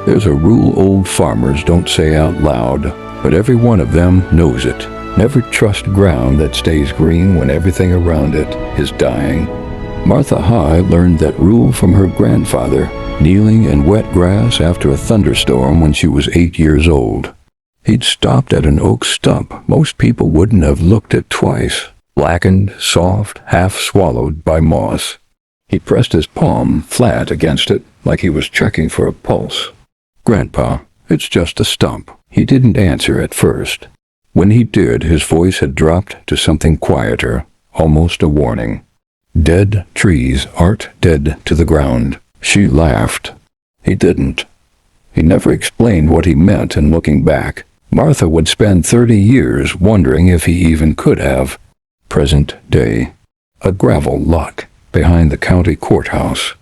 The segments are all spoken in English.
There's a rule old farmers don't say out loud, but every one of them knows it. Never trust ground that stays green when everything around it is dying. Martha High learned that rule from her grandfather, kneeling in wet grass after a thunderstorm when she was 8 years old. He'd stopped at an oak stump most people wouldn't have looked at twice, blackened, soft, half swallowed by moss. He pressed his palm flat against it like he was checking for a pulse. "Grandpa, it's just a stump." He didn't answer at first. When he did, his voice had dropped to something quieter, almost a warning. "Dead trees aren't dead to the ground." She laughed. He didn't. He never explained what he meant, and looking back, Martha would spend 30 years wondering if he even could have. Present day. A gravel lot behind the county courthouse.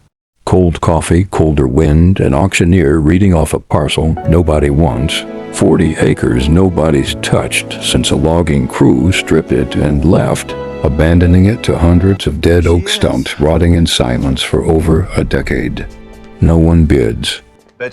Cold coffee, colder wind, an auctioneer reading off a parcel nobody wants. 40 acres nobody's touched since a logging crew stripped it and left, abandoning it to hundreds of dead oak stumps rotting in silence for over a decade. No one bids.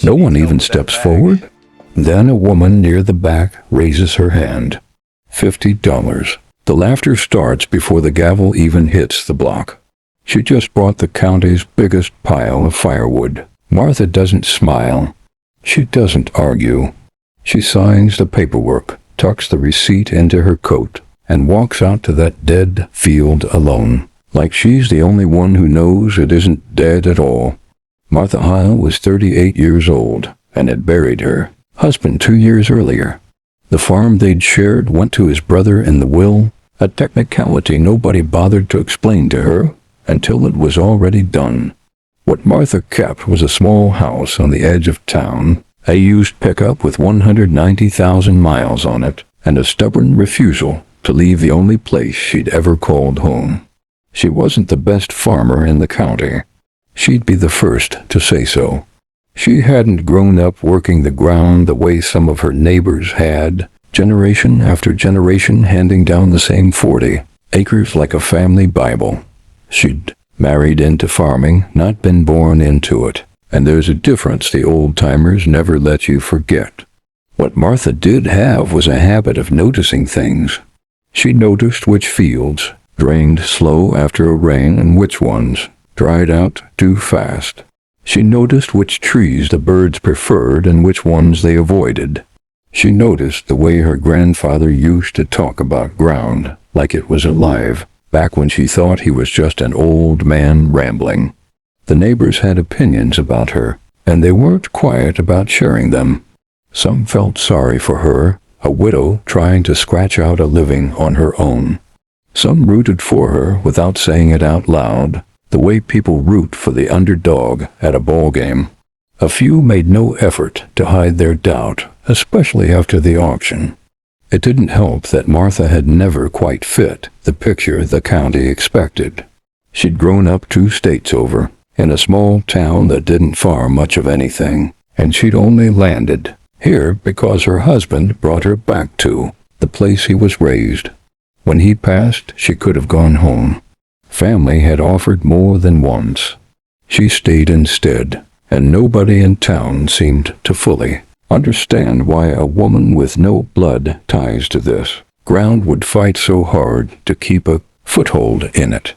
No one even steps forward. Then a woman near the back raises her hand. $50. The laughter starts before the gavel even hits the block. She just bought the county's biggest pile of firewood. Martha doesn't smile. She doesn't argue. She signs the paperwork, tucks the receipt into her coat, and walks out to that dead field alone, like she's the only one who knows it isn't dead at all. Martha Heil was 38 years old and had buried her husband 2 years earlier. The farm they'd shared went to his brother in the will, a technicality nobody bothered to explain to her until it was already done. What Martha kept was a small house on the edge of town, a used pickup with 190,000 miles on it, and a stubborn refusal to leave the only place she'd ever called home. She wasn't the best farmer in the county. She'd be the first to say so. She hadn't grown up working the ground the way some of her neighbors had, generation after generation handing down the same 40 acres like a family Bible. She'd married into farming, not been born into it, and there's a difference the old-timers never let you forget. What Martha did have was a habit of noticing things. She noticed which fields drained slow after a rain and which ones dried out too fast. She noticed which trees the birds preferred and which ones they avoided. She noticed the way her grandfather used to talk about ground like it was alive, back when she thought he was just an old man rambling. The neighbors had opinions about her, and they weren't quiet about sharing them. Some felt sorry for her, a widow trying to scratch out a living on her own. Some rooted for her without saying it out loud, the way people root for the underdog at a ball game. A few made no effort to hide their doubt, especially after the auction. It didn't help that Martha had never quite fit the picture the county expected. She'd grown up 2 states over, in a small town that didn't farm much of anything, and she'd only landed here because her husband brought her back to the place he was raised. When he passed, she could have gone home. Family had offered more than once. She stayed instead, and nobody in town seemed to fully understand why a woman with no blood ties to this ground would fight so hard to keep a foothold in it.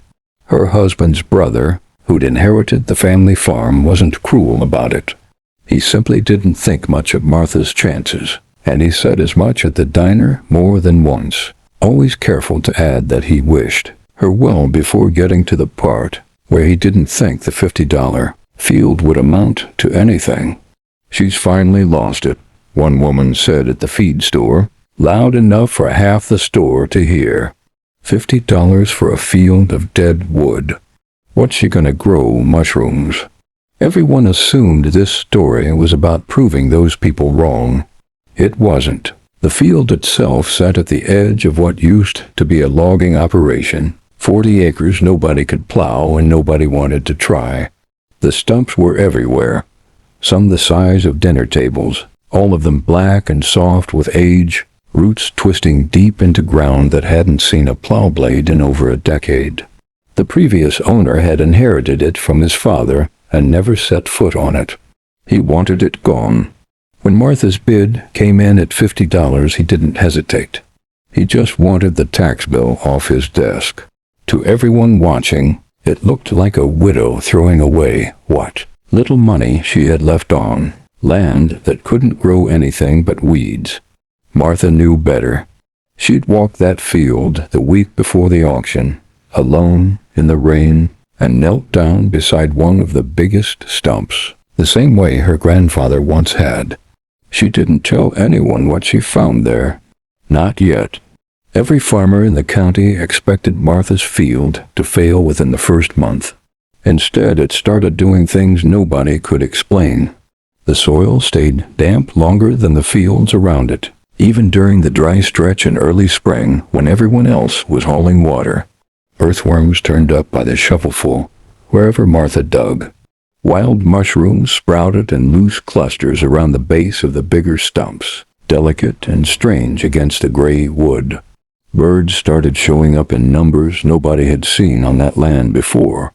Her husband's brother, who'd inherited the family farm, wasn't cruel about it. He simply didn't think much of Martha's chances, and he said as much at the diner more than once, always careful to add that he wished her well before getting to the part where he didn't think the $50 field would amount to anything. "She's finally lost it," one woman said at the feed store, loud enough for half the store to hear. $50 for a field of dead wood. What's she gonna grow? Mushrooms? Everyone assumed this story was about proving those people wrong. It wasn't. The field itself sat at the edge of what used to be a logging operation. 40 acres nobody could plow and nobody wanted to try. The stumps were everywhere, some the size of dinner tables, all of them black and soft with age, roots twisting deep into ground that hadn't seen a plow blade in over a decade. The previous owner had inherited it from his father and never set foot on it. He wanted it gone. When Martha's bid came in at $50, he didn't hesitate. He just wanted the tax bill off his desk. To everyone watching, it looked like a widow throwing away what little money she had left on land that couldn't grow anything but weeds. Martha knew better. She'd walked that field the week before the auction, alone in the rain, and knelt down beside one of the biggest stumps, the same way her grandfather once had. She didn't tell anyone what she found there. Not yet. Every farmer in the county expected Martha's field to fail within the first month. Instead, it started doing things nobody could explain. The soil stayed damp longer than the fields around it, even during the dry stretch in early spring when everyone else was hauling water. Earthworms turned up by the shovelful wherever Martha dug. Wild mushrooms sprouted in loose clusters around the base of the bigger stumps, delicate and strange against the gray wood. Birds started showing up in numbers nobody had seen on that land before.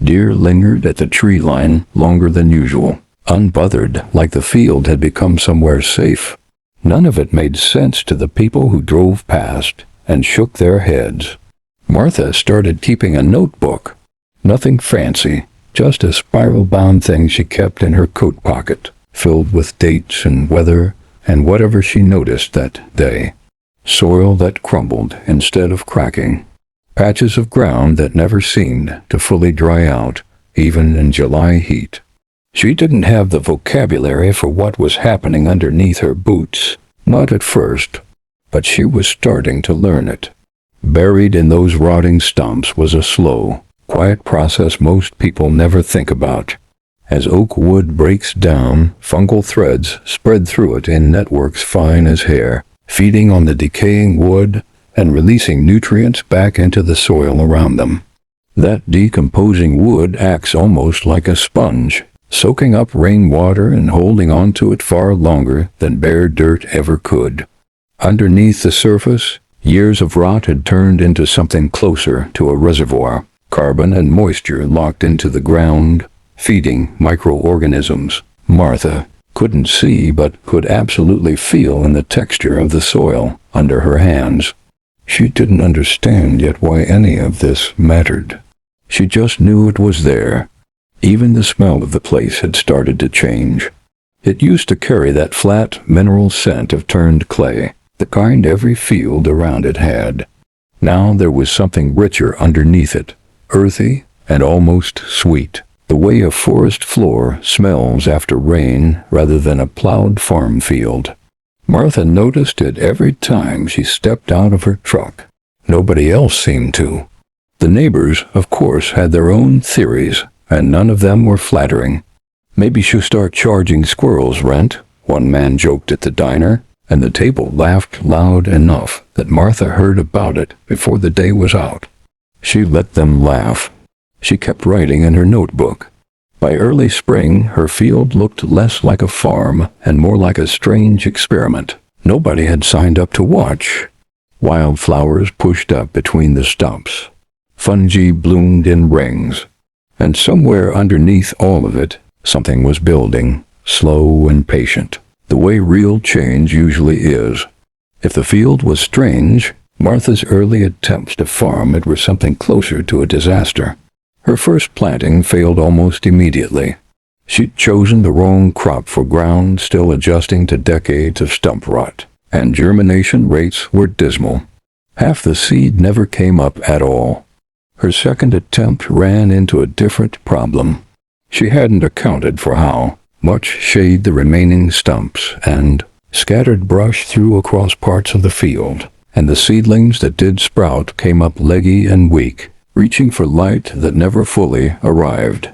Deer lingered at the tree line longer than usual, unbothered like the field had become somewhere safe. None of it made sense to the people who drove past and shook their heads. Martha started keeping a notebook. Nothing fancy, just a spiral-bound thing she kept in her coat pocket, filled with dates and weather and whatever she noticed that day. Soil that crumbled instead of cracking. Patches of ground that never seemed to fully dry out, even in July heat. She didn't have the vocabulary for what was happening underneath her boots, not at first, but she was starting to learn it. Buried in those rotting stumps was a slow, quiet process most people never think about. As oak wood breaks down, fungal threads spread through it in networks fine as hair, feeding on the decaying wood and releasing nutrients back into the soil around them. That decomposing wood acts almost like a sponge, soaking up rainwater and holding onto it far longer than bare dirt ever could. Underneath the surface, years of rot had turned into something closer to a reservoir, carbon and moisture locked into the ground, feeding microorganisms. Martha couldn't see but could absolutely feel in the texture of the soil under her hands. She didn't understand yet why any of this mattered. She just knew it was there. Even the smell of the place had started to change. It used to carry that flat mineral scent of turned clay, the kind every field around it had. Now there was something richer underneath it, earthy and almost sweet, the way a forest floor smells after rain rather than a plowed farm field. Martha noticed it every time she stepped out of her truck. Nobody else seemed to. The neighbors, of course, had their own theories, and none of them were flattering. Maybe she'll start charging squirrels rent, one man joked at the diner, and the table laughed loud enough that Martha heard about it before the day was out. She let them laugh. She kept writing in her notebook. By early spring, her field looked less like a farm and more like a strange experiment. Nobody had signed up to watch. Wildflowers pushed up between the stumps. Fungi bloomed in rings. And somewhere underneath all of it, something was building, slow and patient, the way real change usually is. If the field was strange, Martha's early attempts to farm it were something closer to a disaster. Her first planting failed almost immediately. She'd chosen the wrong crop for ground still adjusting to decades of stump rot, and germination rates were dismal. Half the seed never came up at all. Her second attempt ran into a different problem. She hadn't accounted for how much shade the remaining stumps and scattered brush threw across parts of the field, and the seedlings that did sprout came up leggy and weak, reaching for light that never fully arrived.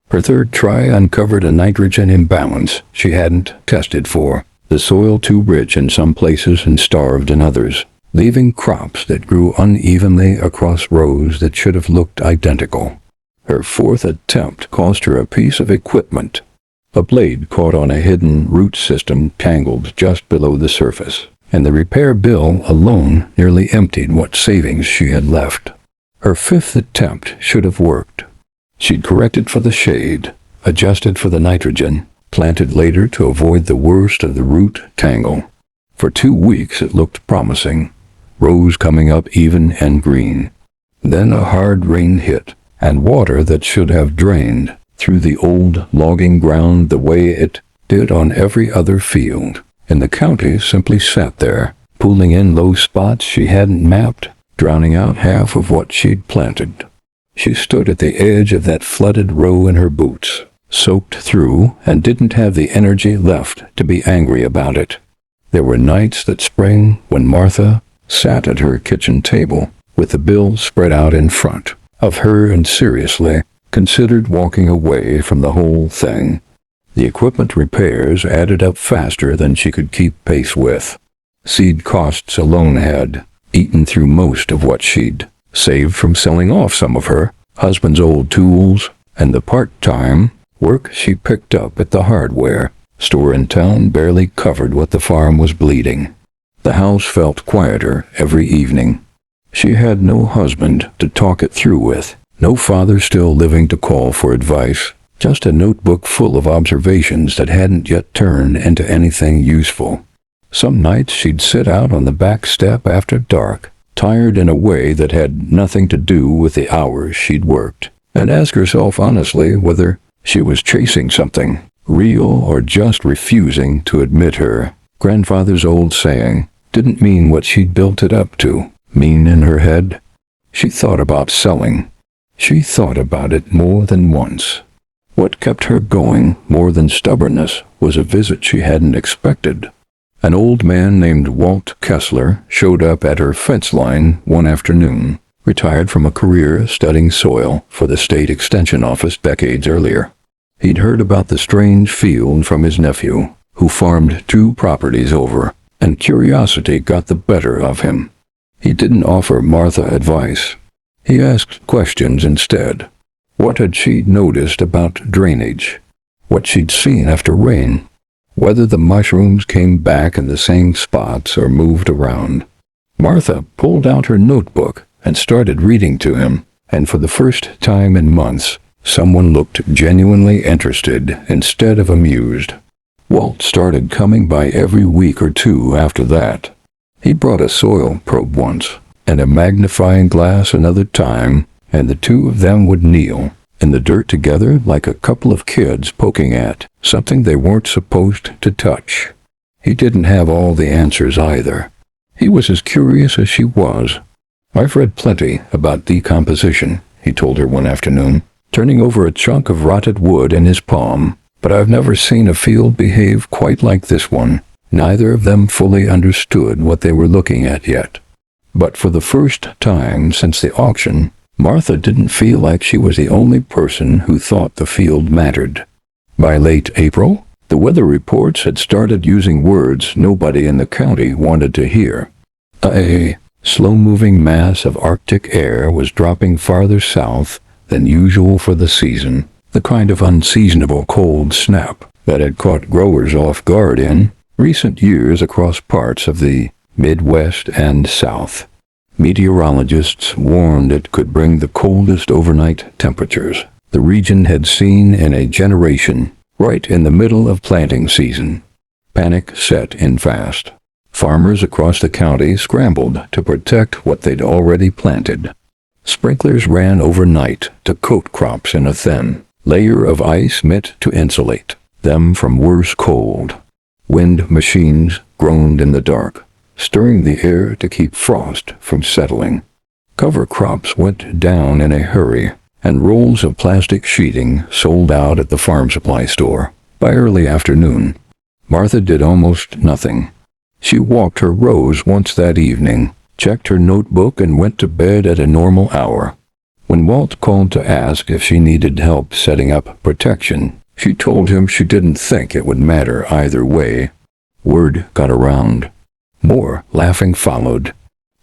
Her third try uncovered a nitrogen imbalance she hadn't tested for, the soil too rich in some places and starved in others, leaving crops that grew unevenly across rows that should have looked identical. Her fourth attempt cost her a piece of equipment. A blade caught on a hidden root system tangled just below the surface, and the repair bill alone nearly emptied what savings she had left. Her fifth attempt should have worked. She'd corrected for the shade, adjusted for the nitrogen, planted later to avoid the worst of the root tangle. For 2 weeks it looked promising, rows coming up even and green. Then a hard rain hit, and water that should have drained through the old logging ground the way it did on every other field in the county simply sat there, pooling in low spots she hadn't mapped, drowning out half of what she'd planted. She stood at the edge of that flooded row in her boots, soaked through, and didn't have the energy left to be angry about it. There were nights that spring when Martha sat at her kitchen table with the bill spread out in front of her and seriously considered walking away from the whole thing. The equipment repairs added up faster than she could keep pace with. Seed costs alone had eaten through most of what she'd saved from selling off some of her husband's old tools and the part-time work she picked up at the hardware store in town barely covered what the farm was bleeding. The house felt quieter every evening. She had no husband to talk it through with, no father still living to call for advice, just a notebook full of observations that hadn't yet turned into anything useful. Some nights she'd sit out on the back step after dark, tired in a way that had nothing to do with the hours she'd worked, and ask herself honestly whether she was chasing something real or just refusing to admit her grandfather's old saying didn't mean what she'd built it up to mean in her head. She thought about selling. She thought about it more than once. What kept her going more than stubbornness was a visit she hadn't expected. An old man named Walt Kessler showed up at her fence line one afternoon, retired from a career studying soil for the state extension office decades earlier. He'd heard about the strange field from his nephew, who farmed 2 properties over, and curiosity got the better of him. He didn't offer Martha advice. He asked questions instead. What had she noticed about drainage? What she'd seen after rain? Whether the mushrooms came back in the same spots or moved around? Martha pulled out her notebook and started reading to him, and for the first time in months, someone looked genuinely interested instead of amused. Walt started coming by every week or 2 after that. He brought a soil probe once, and a magnifying glass another time, and the 2 of them would kneel in the dirt together like a couple of kids poking at something they weren't supposed to touch. He didn't have all the answers either. He was as curious as she was. "I've read plenty about decomposition," he told her one afternoon, turning over a chunk of rotted wood in his palm, "but I've never seen a field behave quite like this one." Neither of them fully understood what they were looking at yet. But for the first time since the auction, Martha didn't feel like she was the only person who thought the field mattered. By late April, the weather reports had started using words nobody in the county wanted to hear. A slow-moving mass of Arctic air was dropping farther south than usual for the season, the kind of unseasonable cold snap that had caught growers off guard in recent years across parts of the Midwest and South. Meteorologists warned it could bring the coldest overnight temperatures the region had seen in a generation, right in the middle of planting season. Panic set in fast. Farmers across the county scrambled to protect what they'd already planted. Sprinklers ran overnight to coat crops in a thin layer of ice meant to insulate them from worse cold. Wind machines groaned in the dark, stirring the air to keep frost from settling. Cover crops went down in a hurry, and rolls of plastic sheeting sold out at the farm supply store. By early afternoon, Martha did almost nothing. She walked her rows once that evening, checked her notebook, and went to bed at a normal hour. When Walt called to ask if she needed help setting up protection, she told him she didn't think it would matter either way. Word got around. More laughing followed.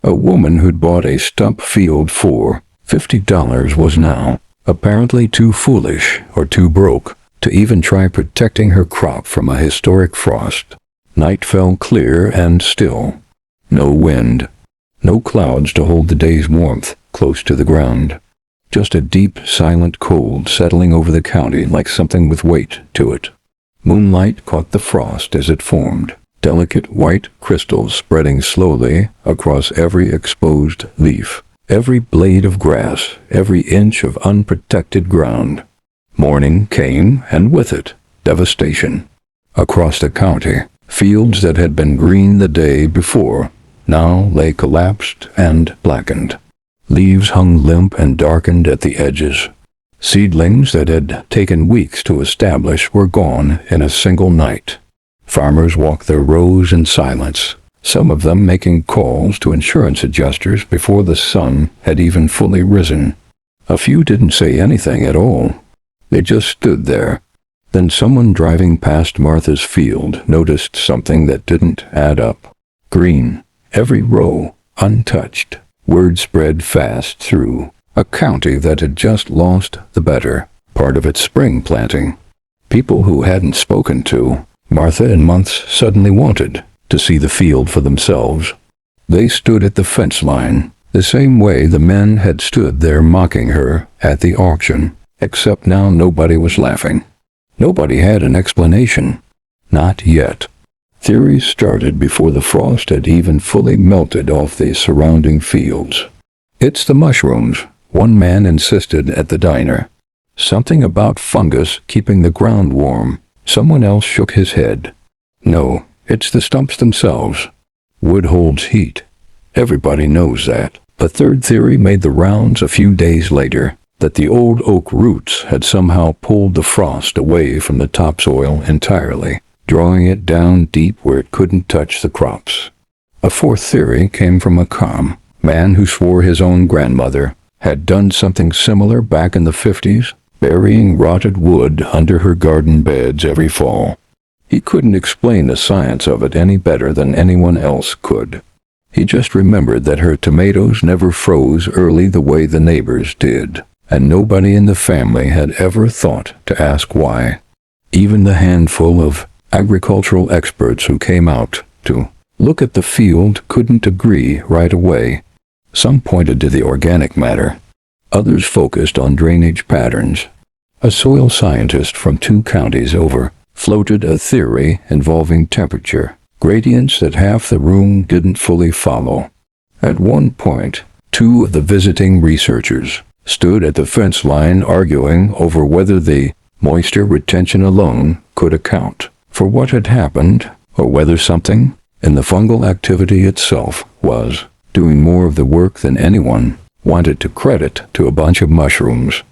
A woman who'd bought a stump field for $50 was now apparently too foolish or too broke to even try protecting her crop from a historic frost. Night fell clear and still. No wind. No clouds to hold the day's warmth close to the ground. Just a deep, silent cold settling over the county like something with weight to it. Moonlight caught the frost as it formed, delicate white crystals spreading slowly across every exposed leaf, every blade of grass, every inch of unprotected ground. Morning came, and with it, devastation. Across the county, fields that had been green the day before now lay collapsed and blackened. Leaves hung limp and darkened at the edges. Seedlings that had taken weeks to establish were gone in a single night. Farmers walked their rows in silence, some of them making calls to insurance adjusters before the sun had even fully risen. A few didn't say anything at all. They just stood there. Then someone driving past Martha's field noticed something that didn't add up. Green, every row, untouched. Word spread fast through a county that had just lost the better part of its spring planting. People who hadn't spoken to Martha in months suddenly wanted to see the field for themselves. They stood at the fence line, the same way the men had stood there mocking her at the auction, except now nobody was laughing. Nobody had an explanation. Not yet. Theories started before the frost had even fully melted off the surrounding fields. "It's the mushrooms," one man insisted at the diner. "Something about fungus keeping the ground warm." Someone else shook his head. "No, it's the stumps themselves. Wood holds heat. Everybody knows that." A third theory made the rounds a few days later, that the old oak roots had somehow pulled the frost away from the topsoil entirely, drawing it down deep where it couldn't touch the crops. A fourth theory came from a calm man who swore his own grandmother had done something similar back in the 50s, burying rotted wood under her garden beds every fall. He couldn't explain the science of it any better than anyone else could. He just remembered that her tomatoes never froze early the way the neighbors did, and nobody in the family had ever thought to ask why. Even the handful of agricultural experts who came out to look at the field couldn't agree right away. Some pointed to the organic matter. Others focused on drainage patterns. A soil scientist from 2 counties over floated a theory involving temperature, gradients that half the room didn't fully follow. At one point, 2 of the visiting researchers stood at the fence line arguing over whether the moisture retention alone could account for what had happened, or whether something in the fungal activity itself was doing more of the work than anyone wanted to credit to a bunch of mushrooms.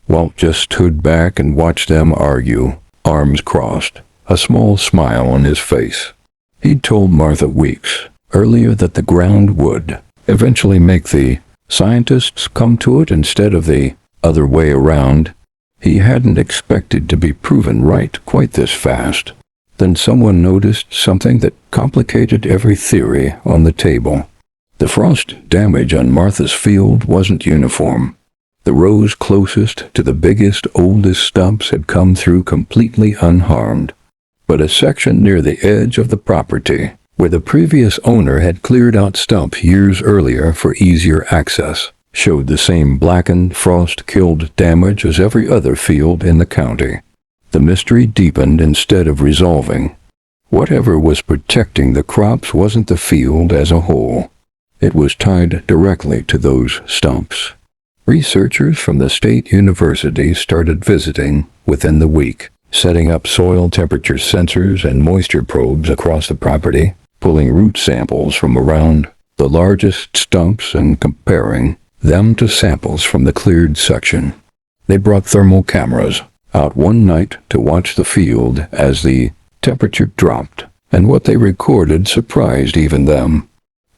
Walt just stood back and watched them argue, arms crossed, a small smile on his face. He'd told Martha weeks earlier that the ground would eventually make the scientists come to it instead of the other way around. He hadn't expected to be proven right quite this fast. Then someone noticed something that complicated every theory on the table. The frost damage on Martha's field wasn't uniform. The rows closest to the biggest, oldest stumps had come through completely unharmed. But a section near the edge of the property, where the previous owner had cleared out stump years earlier for easier access, showed the same blackened, frost-killed damage as every other field in the county. The mystery deepened instead of resolving. Whatever was protecting the crops wasn't the field as a whole. It was tied directly to those stumps. Researchers from the state university started visiting within the week, setting up soil temperature sensors and moisture probes across the property, pulling root samples from around the largest stumps and comparing them to samples from the cleared section. They brought thermal cameras out one night to watch the field as the temperature dropped, and what they recorded surprised even them.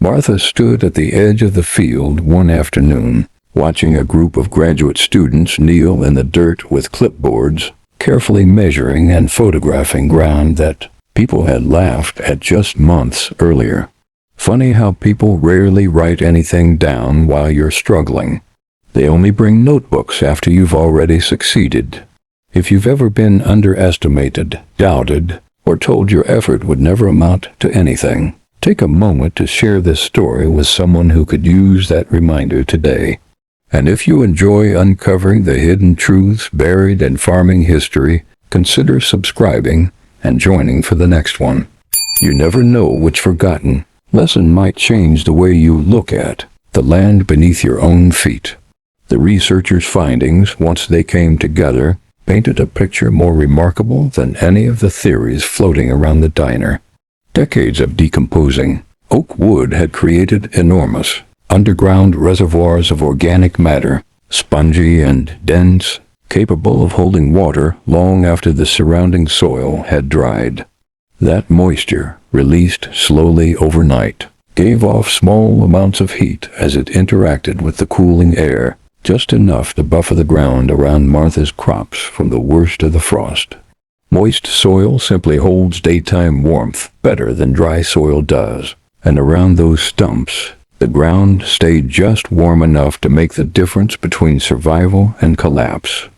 Martha stood at the edge of the field one afternoon, watching a group of graduate students kneel in the dirt with clipboards, carefully measuring and photographing ground that people had laughed at just months earlier. Funny how people rarely write anything down while you're struggling. They only bring notebooks after you've already succeeded. If you've ever been underestimated, doubted, or told your effort would never amount to anything, take a moment to share this story with someone who could use that reminder today. And if you enjoy uncovering the hidden truths buried in farming history, consider subscribing and joining for the next one. You never know which forgotten lesson might change the way you look at the land beneath your own feet. The researchers' findings, once they came together, painted a picture more remarkable than any of the theories floating around the diner. Decades of decomposing oak wood had created enormous underground reservoirs of organic matter, spongy and dense, capable of holding water long after the surrounding soil had dried. That moisture, released slowly overnight, gave off small amounts of heat as it interacted with the cooling air, just enough to buffer the ground around Martha's crops from the worst of the frost. Moist soil simply holds daytime warmth better than dry soil does, and around those stumps, the ground stayed just warm enough to make the difference between survival and collapse.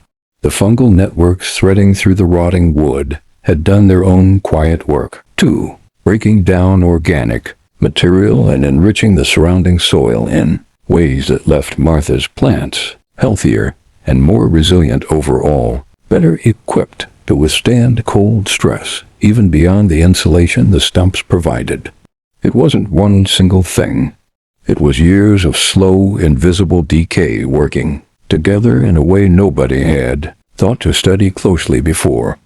The fungal networks threading through the rotting wood had done their own quiet work, too, breaking down organic material and enriching the surrounding soil in ways that left Martha's plants healthier and more resilient overall, better equipped to withstand cold stress, even beyond the insulation the stumps provided. It wasn't one single thing. It was years of slow, invisible decay working together in a way nobody had thought to study closely before.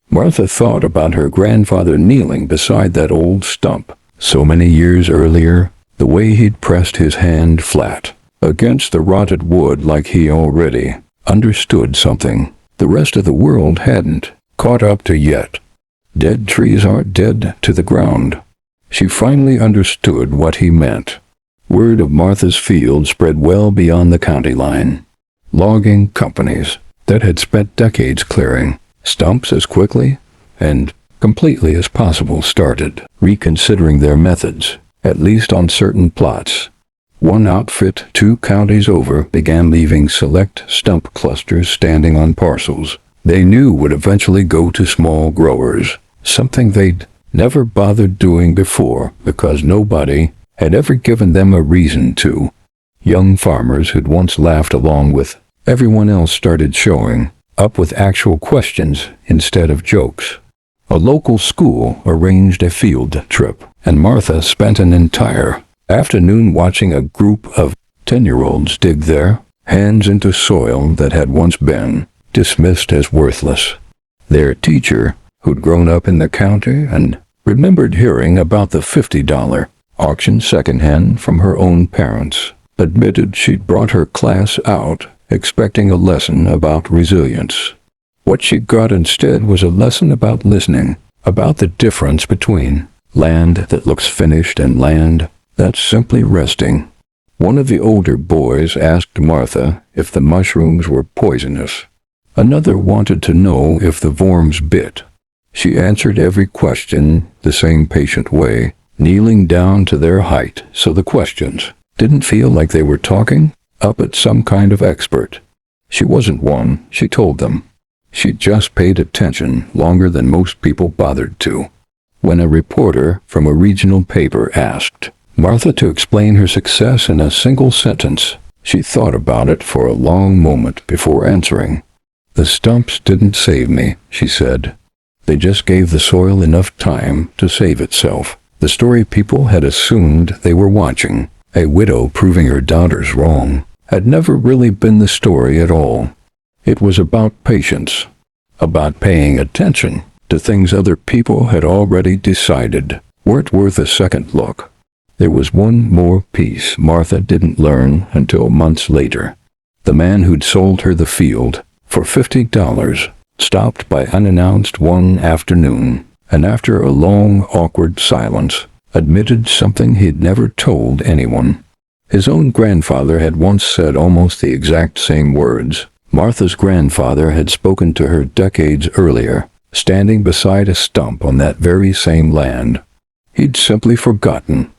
Martha thought about her grandfather kneeling beside that old stump so many years earlier, the way he'd pressed his hand flat against the rotted wood like he already understood something the rest of the world hadn't caught up to yet. Dead trees aren't dead to the ground. She finally understood what he meant. Word of Martha's field spread well beyond the county line. Logging companies that had spent decades clearing stumps as quickly and completely as possible started reconsidering their methods, at least on certain plots. One outfit 2 counties over began leaving select stump clusters standing on parcels they knew would eventually go to small growers, something they'd never bothered doing before because nobody had ever given them a reason to. Young farmers who'd once laughed along with everyone else started showing up with actual questions instead of jokes. A local school arranged a field trip, and Martha spent an entire afternoon watching a group of 10-year-olds dig their hands into soil that had once been dismissed as worthless. Their teacher, who'd grown up in the county and remembered hearing about the $50 auction secondhand from her own parents, admitted she'd brought her class out expecting a lesson about resilience. What she got instead was a lesson about listening, about the difference between land that looks finished and land that's simply resting. One of the older boys asked Martha if the mushrooms were poisonous. Another wanted to know if the worms bit. She answered every question the same patient way, kneeling down to their height so the questions didn't feel like they were talking up at some kind of expert. She wasn't one, she told them. She'd just paid attention longer than most people bothered to. When a reporter from a regional paper asked Martha to explain her success in a single sentence, she thought about it for a long moment before answering. "The stumps didn't save me," she said. "They just gave the soil enough time to save itself." The story people had assumed they were watching, a widow proving her daughters wrong, had never really been the story at all. It was about patience, about paying attention to things other people had already decided weren't worth a second look. There was one more piece Martha didn't learn until months later. The man who'd sold her the field for $50 stopped by unannounced one afternoon, and after a long, awkward silence, admitted something he'd never told anyone. His own grandfather had once said almost the exact same words. Martha's grandfather had spoken to her decades earlier, standing beside a stump on that very same land. He'd simply forgotten.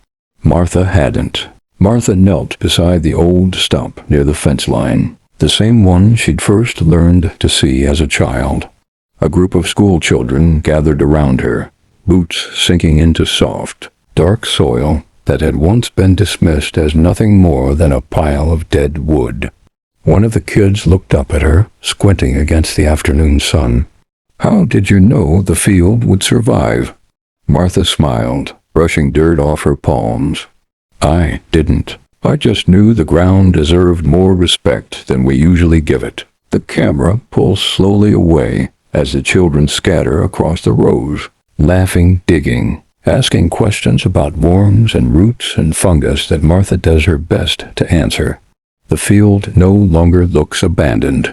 Martha hadn't. Martha knelt beside the old stump near the fence line, the same one she'd first learned to see as a child. A group of school children gathered around her, boots sinking into soft, dark soil that had once been dismissed as nothing more than a pile of dead wood. One of the kids looked up at her, squinting against the afternoon sun. How did you know the field would survive? Martha smiled, brushing dirt off her palms. I didn't. I just knew the ground deserved more respect than we usually give it. The camera pulls slowly away as the children scatter across the rows, laughing, digging, asking questions about worms and roots and fungus that Martha does her best to answer. The field no longer looks abandoned.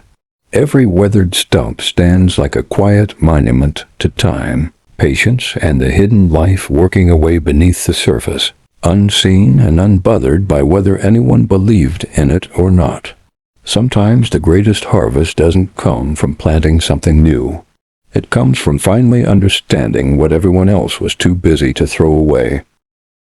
Every weathered stump stands like a quiet monument to time, patience, and the hidden life working away beneath the surface, unseen and unbothered by whether anyone believed in it or not. Sometimes the greatest harvest doesn't come from planting something new. It comes from finally understanding what everyone else was too busy to throw away.